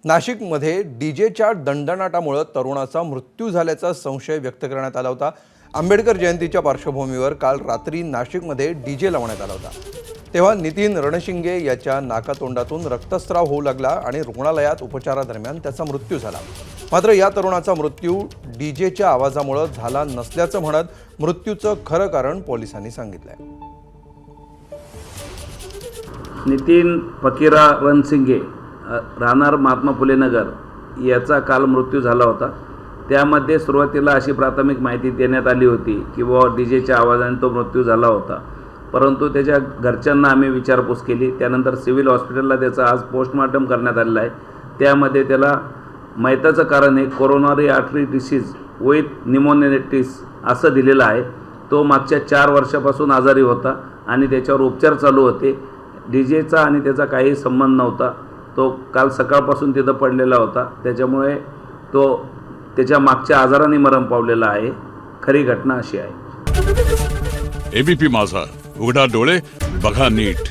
नाशिकमध्ये डीजेच्या दणदणाटामुळे तरुणाचा मृत्यू झाल्याचा संशय व्यक्त करण्यात आला होता। आंबेडकर जयंतीच्या पार्श्वभूमीवर काल रात्री नाशिकमध्ये डीजे लावण्यात आला होता। तेव्हा नितीन रणशिंगे याच्या नाकातोंडातून रक्तस्राव होऊ लागला आणि रुग्णालयात उपचारादरम्यान त्याचा मृत्यू झाला। मात्र या तरुणाचा मृत्यू डीजेच्या आवाजामुळे झाला नसल्याचं म्हणत मृत्यूचं खरं कारण पोलिसांनी सांगितलंय। नितीन फकीरा रणसिंगे राहणार महात्मा फुले नगर याचा काल मृत्यू झाला होता। त्यामध्ये सुरुवातीला अशी प्राथमिक माहिती देण्यात आली होती की डीजेच्या आवाजाने तो मृत्यू झाला होता, परंतु त्याच्या घरच्यांना आम्ही विचारपूस केली। त्यानंतर सिव्हिल हॉस्पिटलला त्याचा आज पोस्टमॉर्टम करण्यात आलेला आहे। त्यामध्ये त्याला मयताचं कारण हे कोरोनरी आर्टरी डिसीज विथ निमोनिटिस असं दिलेलं आहे। तो मागच्या 4 वर्षापासून आजारी होता आणि त्याच्यावर उपचार चालू होते। डीजेचा आणि त्याचा काही संबंध नव्हता। तो काल सकाळपासून तिथं पडलेला होता, त्याच्यामुळे तो त्याच्या मागच्या आजाराने मरण पावलेला आहे। खरी घटना अशी आहे। एबीपी माझा, उघडा डोळे बघा नीट।